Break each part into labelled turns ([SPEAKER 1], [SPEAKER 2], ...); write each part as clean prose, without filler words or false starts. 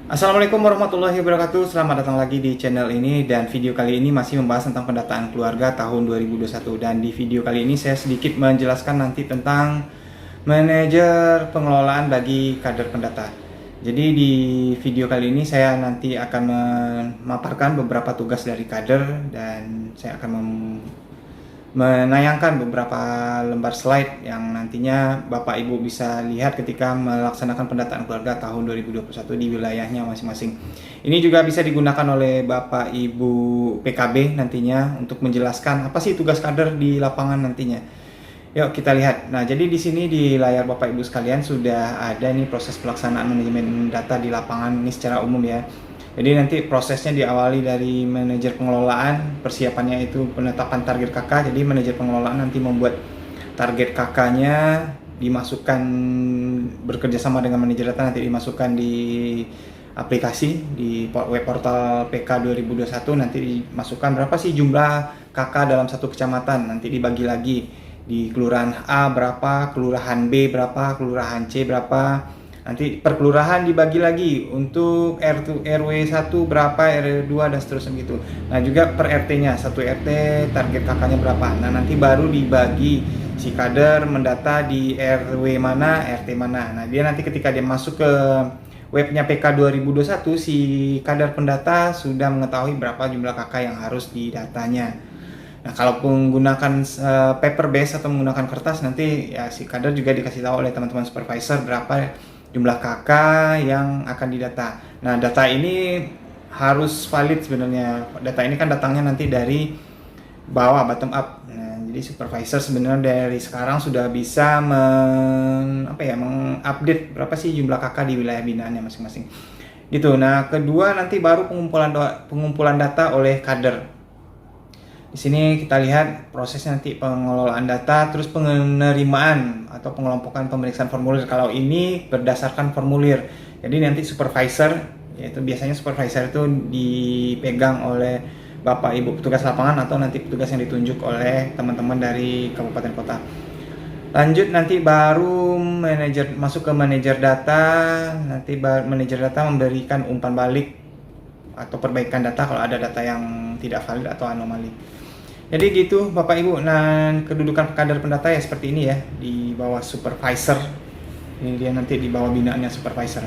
[SPEAKER 1] Assalamualaikum warahmatullahi wabarakatuh. Selamat datang lagi di channel ini, dan video kali ini masih membahas tentang pendataan keluarga tahun 2021. Dan di video kali ini saya sedikit menjelaskan nanti tentang manajer pengelolaan bagi kader pendata. Jadi di video kali ini saya nanti akan memaparkan beberapa tugas dari kader, dan saya akan menayangkan beberapa lembar slide yang nantinya Bapak Ibu bisa lihat ketika melaksanakan pendataan keluarga tahun 2021 di wilayahnya masing-masing. Ini juga bisa digunakan oleh Bapak Ibu PKB nantinya untuk menjelaskan apa sih tugas kader di lapangan nantinya. Yuk kita lihat. Nah, jadi di sini di layar Bapak Ibu sekalian sudah ada nih proses pelaksanaan manajemen data di lapangan ini secara umum ya. Jadi nanti prosesnya diawali dari manajer pengelolaan, persiapannya itu penetapan target KK. Jadi manajer pengelolaan nanti membuat target KK-nya, dimasukkan bekerja sama dengan manajer data, nanti dimasukkan di aplikasi di web portal PK 2021, nanti dimasukkan berapa sih jumlah KK dalam satu kecamatan, nanti dibagi lagi di kelurahan A berapa, kelurahan B berapa, kelurahan C berapa. Nanti per kelurahan dibagi lagi untuk RW 1 berapa, RW 2 dan seterusnya gitu. Nah, juga per RT-nya, satu RT target KK-nya berapa. Nah, nanti baru dibagi si kader mendata di RW mana, RT mana. Nah, dia nanti ketika dia masuk ke webnya PK 2021, si kader pendata sudah mengetahui berapa jumlah KK yang harus didatanya. Nah, kalau menggunakan paper base atau menggunakan kertas, nanti ya si kader juga dikasih tahu oleh teman-teman supervisor berapa jumlah KK yang akan didata. Nah, data ini harus valid sebenarnya. Data ini kan datangnya nanti dari bawah, bottom up. Nah, jadi supervisor sebenarnya dari sekarang sudah bisa mengupdate berapa sih jumlah KK di wilayah binaannya masing-masing. Gitu. Nah, kedua nanti baru pengumpulan data oleh kader. Di sini kita lihat proses nanti pengelolaan data, terus penerimaan atau pengelompokan pemeriksaan formulir. Kalau ini berdasarkan formulir. Jadi nanti supervisor, yaitu biasanya supervisor itu dipegang oleh Bapak Ibu petugas lapangan atau nanti petugas yang ditunjuk oleh teman-teman dari kabupaten kota. Lanjut nanti baru manajer masuk ke manajer data, nanti manajer data memberikan umpan balik atau perbaikan data kalau ada data yang tidak valid atau anomali. Jadi gitu Bapak Ibu. Nah, kedudukan kader pendata ya seperti ini ya, di bawah supervisor. Ini dia nanti di bawah binaannya supervisor.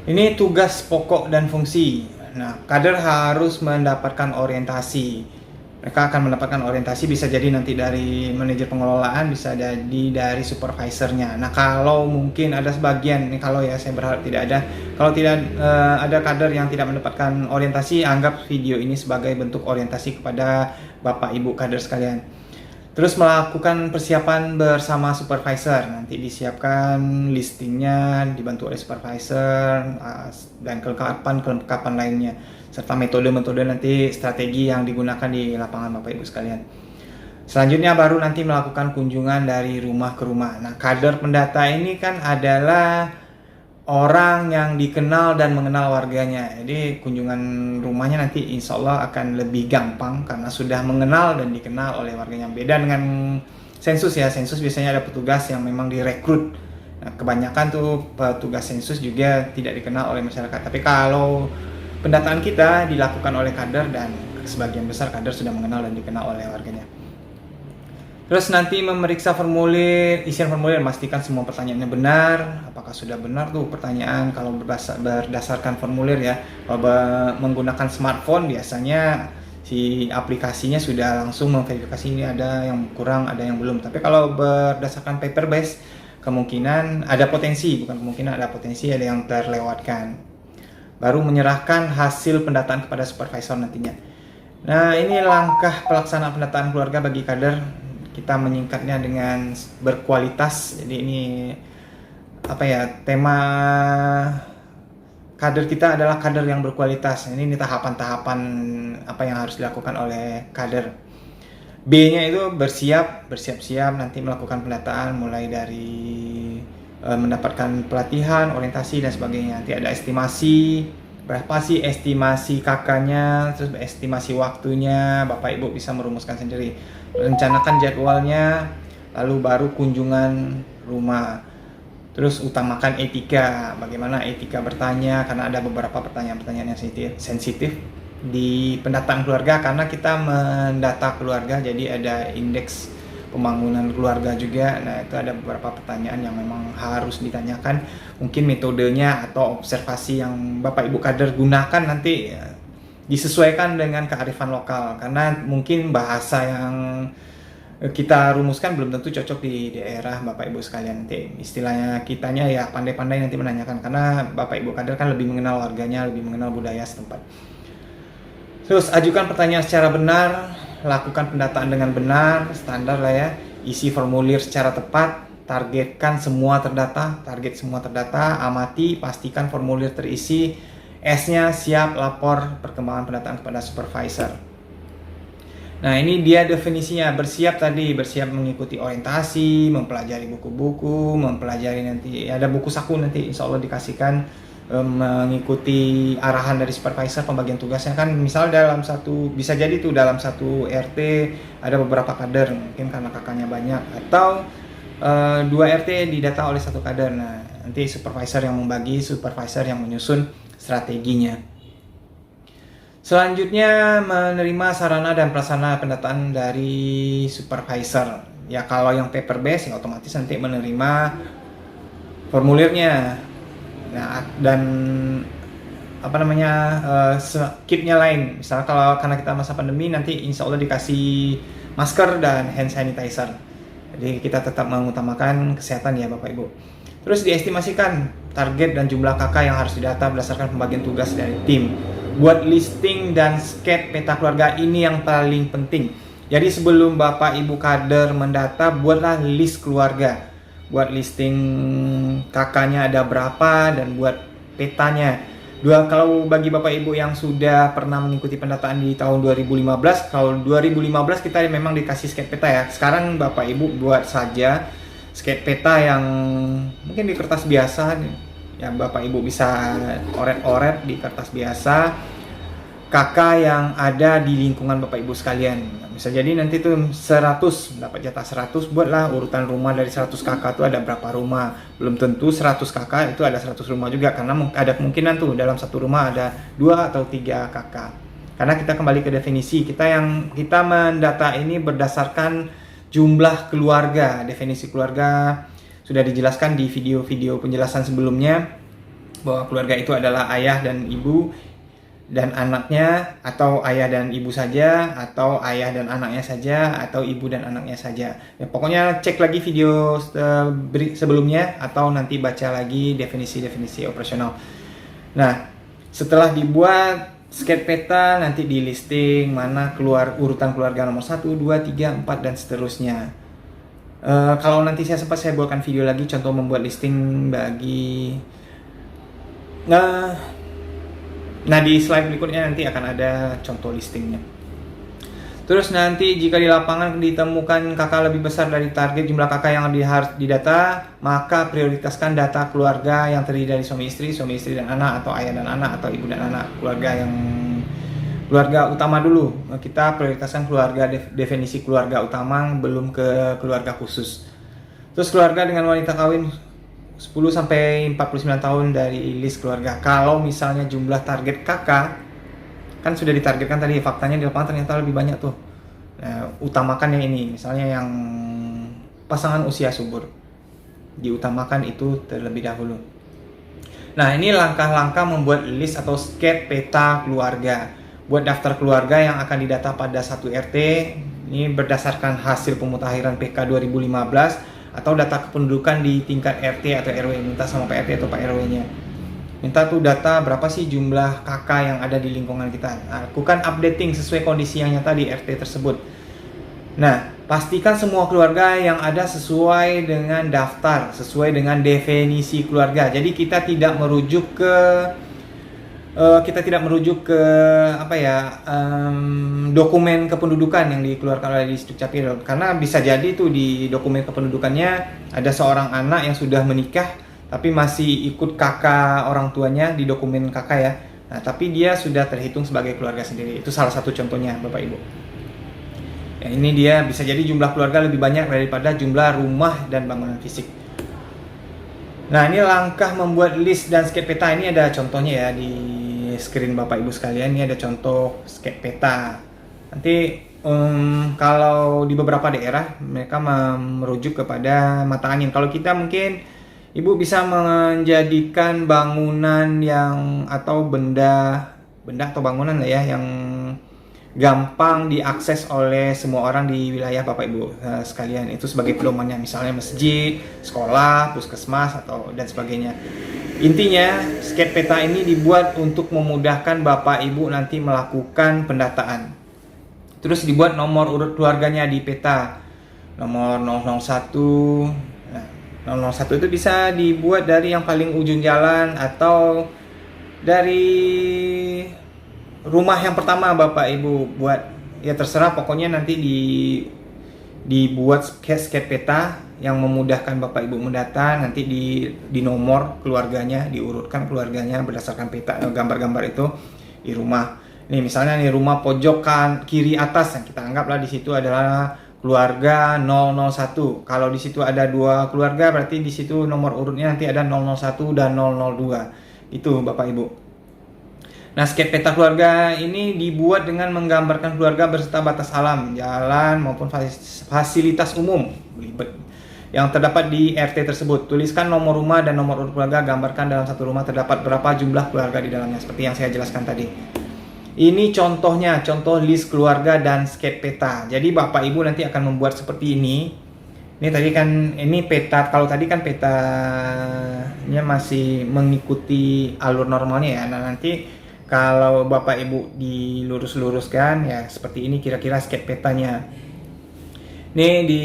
[SPEAKER 1] Ini tugas pokok dan fungsi. Nah, kader harus mendapatkan orientasi. Mereka akan mendapatkan orientasi, bisa jadi nanti dari manajer pengelolaan, bisa jadi dari supervisornya. Nah, kalau mungkin ada sebagian, ini kalau ya saya berharap tidak ada. Kalau tidak ada kader yang tidak mendapatkan orientasi, anggap video ini sebagai bentuk orientasi kepada Bapak Ibu kader sekalian. Terus melakukan persiapan bersama supervisor. Nanti disiapkan listingnya, dibantu oleh supervisor, dan kelengkapan lainnya, serta metode-metode nanti strategi yang digunakan di lapangan Bapak Ibu sekalian. Selanjutnya baru nanti melakukan kunjungan dari rumah ke rumah. Nah, kader pendata ini kan adalah orang yang dikenal dan mengenal warganya. Jadi kunjungan rumahnya nanti insya Allah akan lebih gampang karena sudah mengenal dan dikenal oleh warganya. Beda dengan sensus ya, sensus biasanya ada petugas yang memang direkrut. Nah, kebanyakan tuh petugas sensus juga tidak dikenal oleh masyarakat. Tapi kalau pendataan kita dilakukan oleh kader, dan sebagian besar kader sudah mengenal dan dikenal oleh warganya. Terus nanti memeriksa formulir, isian formulir, memastikan semua pertanyaannya benar. Apakah sudah benar tuh pertanyaan kalau berdasarkan formulir ya. Kalau menggunakan smartphone biasanya si aplikasinya sudah langsung memverifikasi ini ada yang kurang, ada yang belum. Tapi kalau berdasarkan paper base, kemungkinan ada potensi, bukan kemungkinan, ada potensi ada yang terlewatkan. Baru menyerahkan hasil pendataan kepada supervisor nantinya. Nah, ini langkah pelaksanaan pendataan keluarga bagi kader. Kita menyingkatnya dengan berkualitas. Jadi ini tema kader kita adalah kader yang berkualitas. Ini tahapan-tahapan apa yang harus dilakukan oleh kader. B-nya itu bersiap-siap nanti melakukan pendataan, mulai dari mendapatkan pelatihan, orientasi dan sebagainya. Nanti ada estimasi, berapa sih estimasi KK-nya, terus estimasi waktunya, Bapak Ibu bisa merumuskan sendiri. Rencanakan jadwalnya, lalu baru kunjungan rumah. Terus utamakan etika, bagaimana etika bertanya, karena ada beberapa pertanyaan-pertanyaan yang sensitif di pendataan keluarga, karena kita mendata keluarga, jadi ada indeks pembangunan keluarga juga. Nah, itu ada beberapa pertanyaan yang memang harus ditanyakan. Mungkin metodenya atau observasi yang Bapak Ibu kader gunakan nanti disesuaikan dengan kearifan lokal, karena mungkin bahasa yang kita rumuskan belum tentu cocok di daerah Bapak Ibu sekalian. Nanti istilahnya kitanya ya pandai-pandai nanti menanyakan, karena Bapak Ibu kader kan lebih mengenal warganya, lebih mengenal budaya setempat. Terus ajukan pertanyaan secara benar, lakukan pendataan dengan benar, standar lah ya, isi formulir secara tepat, target semua terdata, amati, pastikan formulir terisi, S-nya siap lapor perkembangan pendataan kepada supervisor. Nah, ini dia definisinya, bersiap mengikuti orientasi, mempelajari buku-buku, mempelajari nanti ada buku saku nanti insya Allah dikasihkan, mengikuti arahan dari supervisor pembagian tugasnya. Kan misal bisa jadi tuh dalam satu RT ada beberapa kader, mungkin karena kakaknya banyak, atau 2 RT didata oleh satu kader. Nah, nanti supervisor yang membagi, supervisor yang menyusun strateginya. Selanjutnya, menerima sarana dan prasarana pendataan dari supervisor. Ya, kalau yang paper base ya otomatis nanti menerima formulirnya. Nah, dan kitnya lain. Misalnya karena kita masa pandemi, nanti insya Allah dikasih masker dan hand sanitizer. Jadi kita tetap mengutamakan kesehatan ya Bapak Ibu. Terus diestimasikan target dan jumlah kakak yang harus didata berdasarkan pembagian tugas dari tim. Buat listing dan sket peta keluarga, ini yang paling penting. Jadi sebelum Bapak Ibu kader mendata, buatlah list keluarga. Buat listing kakaknya ada berapa dan buat petanya. Kalau bagi Bapak Ibu yang sudah pernah mengikuti pendataan di tahun 2015, kalau 2015 kita memang dikasih sket peta ya. Sekarang Bapak Ibu buat saja sket peta yang mungkin di kertas biasa, ya Bapak Ibu bisa oret-oret di kertas biasa kakak yang ada di lingkungan Bapak Ibu sekalian. Bisa jadi nanti tuh 100, dapat jatah 100, buatlah urutan rumah dari 100 kakak tuh ada berapa rumah. Belum tentu 100 kakak itu ada 100 rumah juga, karena ada kemungkinan tuh dalam satu rumah ada 2 atau 3 kakak. Karena kita kembali ke definisi, kita mendata ini berdasarkan jumlah keluarga. Definisi keluarga sudah dijelaskan di video-video penjelasan sebelumnya, bahwa keluarga itu adalah ayah dan ibu dan anaknya, atau ayah dan ibu saja, atau ayah dan anaknya saja, atau ibu dan anaknya saja. Ya, pokoknya cek lagi video sebelumnya atau nanti baca lagi definisi-definisi operasional. Nah, setelah dibuat sket peta, nanti di listing mana urutan keluarga nomor 1, 2, 3, 4 dan seterusnya. Kalau nanti saya buatkan video lagi contoh membuat listing bagi nah di slide berikutnya nanti akan ada contoh listingnya. Terus nanti jika di lapangan ditemukan kakak lebih besar dari target jumlah kakak yang harus didata, maka prioritaskan data keluarga yang terdiri dari suami istri dan anak, atau ayah dan anak, atau ibu dan anak. Keluarga utama dulu. Kita prioritaskan definisi keluarga utama, belum ke keluarga khusus. Terus keluarga dengan wanita kawin 10 sampai 49 tahun dari list keluarga. Kalau misalnya jumlah target kakak kan sudah ditargetkan tadi, faktanya di lapangan ternyata lebih banyak tuh. Nah, utamakan yang ini, misalnya yang pasangan usia subur, diutamakan itu terlebih dahulu. Nah, ini langkah-langkah membuat list atau sket peta keluarga. Buat daftar keluarga yang akan didata pada satu RT, ini berdasarkan hasil pemutakhiran PK 2015 atau data kependudukan di tingkat RT atau RW. Minta sama Pak RT atau Pak RW-nya. Minta tuh data berapa sih jumlah kakak yang ada di lingkungan kita. Lakukan updating sesuai kondisi yang nyata di RT tersebut. Nah, pastikan semua keluarga yang ada sesuai dengan daftar, sesuai dengan definisi keluarga. Jadi kita tidak merujuk ke dokumen kependudukan yang dikeluarkan oleh Distrik Capil, karena bisa jadi tuh di dokumen kependudukannya ada seorang anak yang sudah menikah tapi masih ikut kakak orang tuanya di dokumen kakak ya. Nah, tapi dia sudah terhitung sebagai keluarga sendiri. Itu salah satu contohnya Bapak Ibu. Ya, ini dia bisa jadi jumlah keluarga lebih banyak daripada jumlah rumah dan bangunan fisik. Nah, ini langkah membuat list dan skep peta. Ini ada contohnya ya di screen Bapak Ibu sekalian. Ini ada contoh skep peta. Nanti kalau di beberapa daerah mereka merujuk kepada mata angin. Kalau kita mungkin Ibu bisa menjadikan bangunan yang atau benda atau bangunan lah ya yang gampang diakses oleh semua orang di wilayah Bapak Ibu sekalian, itu sebagai pedomannya, misalnya masjid, sekolah, puskesmas atau dan sebagainya. Intinya skep peta ini dibuat untuk memudahkan Bapak Ibu nanti melakukan pendataan. Terus dibuat nomor urut keluarganya di peta, nomor 001. Nah, 001 itu bisa dibuat dari yang paling ujung jalan atau dari rumah yang pertama Bapak Ibu buat, ya terserah, pokoknya nanti dibuat skep peta yang memudahkan Bapak Ibu mendata. Nanti di nomor keluarganya, diurutkan keluarganya berdasarkan peta gambar-gambar itu di rumah. Nih misalnya nih rumah pojok kiri atas, yang kita anggaplah di situ adalah keluarga 001. Kalau di situ ada 2 keluarga, berarti di situ nomor urutnya nanti ada 001 dan 002. Itu Bapak Ibu. Nah, skep peta keluarga ini dibuat dengan menggambarkan keluarga beserta batas alam, jalan maupun fasilitas umum yang terdapat di RT tersebut. Tuliskan nomor rumah dan nomor urut keluarga, gambarkan dalam satu rumah terdapat berapa jumlah keluarga di dalamnya, seperti yang saya jelaskan tadi. Ini contohnya, contoh list keluarga dan skep peta. Jadi Bapak Ibu nanti akan membuat seperti ini. Ini tadi kan, ini peta, kalau tadi kan petanya masih mengikuti alur normalnya ya. Nah, nanti kalau Bapak Ibu dilurus-luruskan ya seperti ini kira-kira skep petanya. Nih di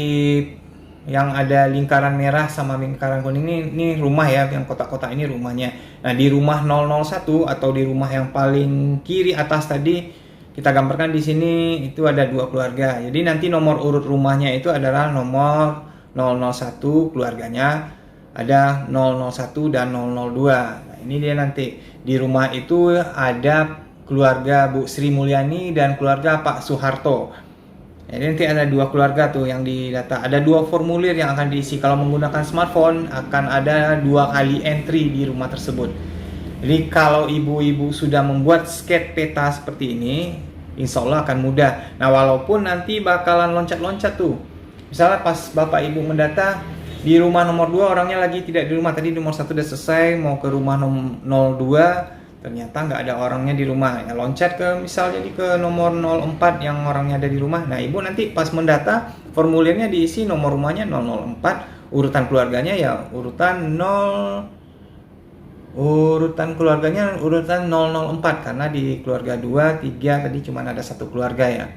[SPEAKER 1] yang ada lingkaran merah sama lingkaran kuning ini rumah ya, yang kotak-kotak ini rumahnya. Nah, di rumah 001 atau di rumah yang paling kiri atas tadi kita gambarkan di sini itu ada 2 keluarga. Jadi nanti nomor urut rumahnya itu adalah nomor 001, keluarganya ada 001 dan 002. Nah, ini dia nanti di rumah itu ada keluarga Bu Sri Mulyani dan keluarga Pak Soeharto. Jadi nanti ada 2 keluarga tuh yang didata. Ada 2 formulir yang akan diisi. Kalau menggunakan smartphone akan ada 2 kali entry di rumah tersebut. Jadi kalau ibu-ibu sudah membuat skep peta seperti ini, insya Allah akan mudah. Nah, walaupun nanti bakalan loncat-loncat tuh. Misalnya pas Bapak Ibu mendata di rumah nomor 2 orangnya lagi tidak di rumah. Tadi nomor 1 udah selesai, mau ke rumah 02 ternyata nggak ada orangnya di rumah, ya loncat ke misalnya ke nomor 04 yang orangnya ada di rumah. Nah, ibu nanti pas mendata formulirnya diisi nomor rumahnya 004, urutan keluarganya ya urutan 004 karena di keluarga 2, 3 tadi cuma ada 1 keluarga ya.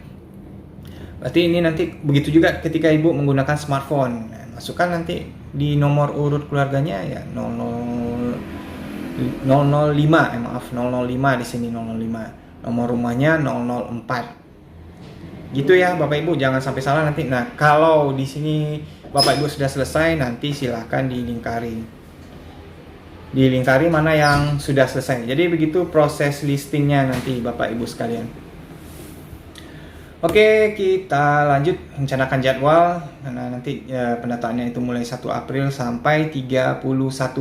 [SPEAKER 1] Berarti ini nanti begitu juga ketika ibu menggunakan smartphone. Nah, masukkan nanti di nomor urut keluarganya ya 005, maaf 005 di sini 005. Nomor rumahnya 004. Gitu ya Bapak Ibu, jangan sampai salah nanti. Nah, kalau di sini Bapak Ibu sudah selesai, nanti silakan dilingkari. Dilingkari mana yang sudah selesai. Jadi begitu proses listingnya nanti Bapak Ibu sekalian. Oke, kita lanjut rencanakan jadwal. Nah, nanti pendataannya itu mulai 1 April sampai 31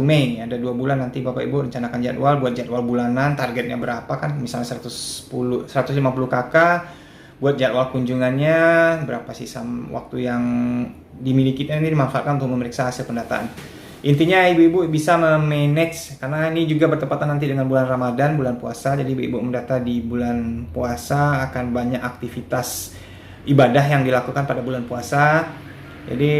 [SPEAKER 1] Mei. Ada 2 bulan nanti Bapak Ibu rencanakan jadwal. Buat jadwal bulanan, targetnya berapa kan? Misalnya 150 KK. Buat jadwal kunjungannya, berapa sisa waktu yang dimiliki ini dimanfaatkan untuk memeriksa hasil pendataan. Intinya ibu-ibu bisa memanage, karena ini juga bertepatan nanti dengan bulan Ramadan, bulan puasa. Jadi ibu-ibu mendata di bulan puasa akan banyak aktivitas ibadah yang dilakukan pada bulan puasa. Jadi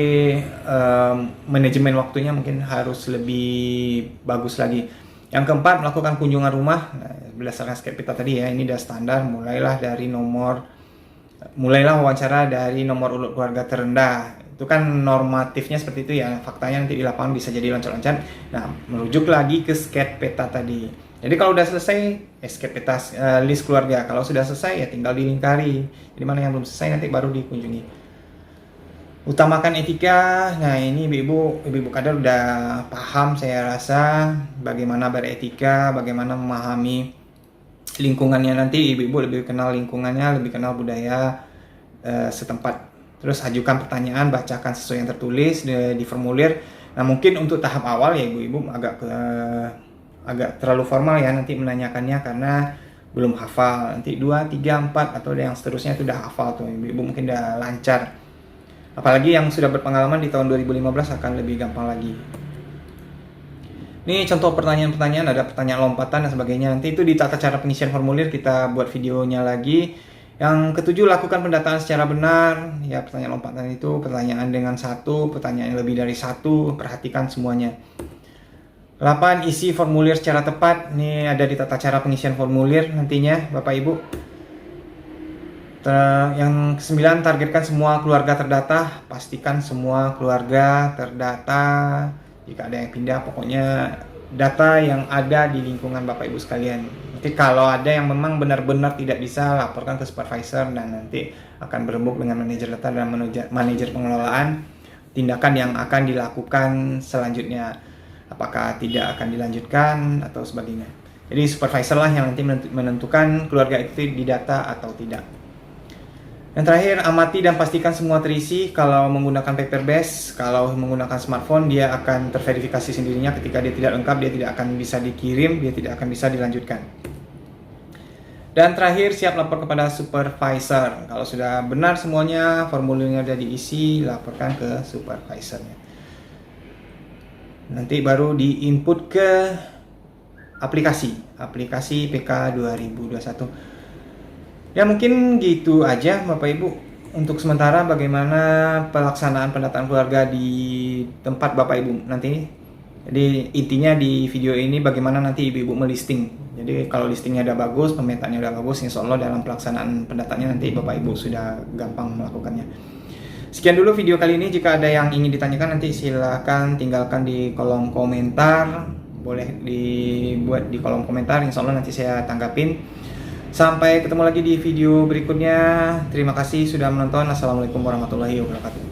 [SPEAKER 1] manajemen waktunya mungkin harus lebih bagus lagi. Yang keempat, melakukan kunjungan rumah. Nah, berdasarkan skep peta tadi ya, ini udah standar. Mulailah wawancara dari nomor urut keluarga terendah. Itu kan normatifnya seperti itu ya, faktanya nanti di lapangan bisa jadi loncat-loncat. Nah, merujuk lagi ke skep peta tadi. Jadi kalau udah selesai skep peta list keluarga, kalau sudah selesai ya tinggal dilingkari. Jadi mana yang belum selesai nanti baru dikunjungi. Utamakan etika. Nah, ini ibu-ibu kader udah paham saya rasa bagaimana beretika, bagaimana memahami lingkungannya. Nanti ibu-ibu lebih kenal lingkungannya, lebih kenal budaya setempat. Terus ajukan pertanyaan, bacakan sesuai yang tertulis di formulir. Nah, mungkin untuk tahap awal ya ibu-ibu agak terlalu formal ya nanti menanyakannya karena belum hafal. Nanti 2, 3, 4 atau yang seterusnya itu udah hafal tuh. Ibu-ibu mungkin udah lancar. Apalagi yang sudah berpengalaman di tahun 2015 akan lebih gampang lagi. Ini contoh pertanyaan-pertanyaan, ada pertanyaan lompatan dan sebagainya. Nanti itu di tata cara pengisian formulir kita buat videonya lagi. Yang ketujuh, lakukan pendataan secara benar. Ya, pertanyaan lompatan itu pertanyaan dengan satu, pertanyaan yang lebih dari satu, perhatikan semuanya. 8. Isi formulir secara tepat. Ini ada di tata cara pengisian formulir nantinya, Bapak Ibu. Yang ke-9, targetkan semua keluarga terdata. Pastikan semua keluarga terdata. Jika ada yang pindah, pokoknya data yang ada di lingkungan Bapak Ibu sekalian. Nanti kalau ada yang memang benar-benar tidak bisa, laporkan ke supervisor dan nanti akan berembuk dengan manajer data dan manajer pengelolaan tindakan yang akan dilakukan selanjutnya. Apakah tidak akan dilanjutkan atau sebagainya. Jadi supervisor lah yang nanti menentukan keluarga itu didata atau tidak. Yang terakhir, amati dan pastikan semua terisi. Kalau menggunakan paper base, kalau menggunakan smartphone, dia akan terverifikasi sendirinya. Ketika dia tidak lengkap, dia tidak akan bisa dikirim, dia tidak akan bisa dilanjutkan. Dan terakhir, siap lapor kepada supervisor. Kalau sudah benar semuanya, formulirnya sudah diisi, laporkan ke supervisornya. Nanti baru di-input ke aplikasi PK 2021. Ya mungkin gitu aja Bapak Ibu untuk sementara bagaimana pelaksanaan pendataan keluarga di tempat Bapak Ibu nanti. Jadi intinya di video ini bagaimana nanti ibu-ibu melisting. Jadi kalau listingnya udah bagus, pemetaannya udah bagus, insya Allah dalam pelaksanaan pendataannya nanti Bapak Ibu sudah gampang melakukannya. Sekian dulu video kali ini. Jika ada yang ingin ditanyakan nanti silahkan tinggalkan di kolom komentar. Boleh dibuat di kolom komentar, insya Allah nanti saya tanggapin. Sampai ketemu lagi di video berikutnya. Terima kasih sudah menonton. Assalamualaikum warahmatullahi wabarakatuh.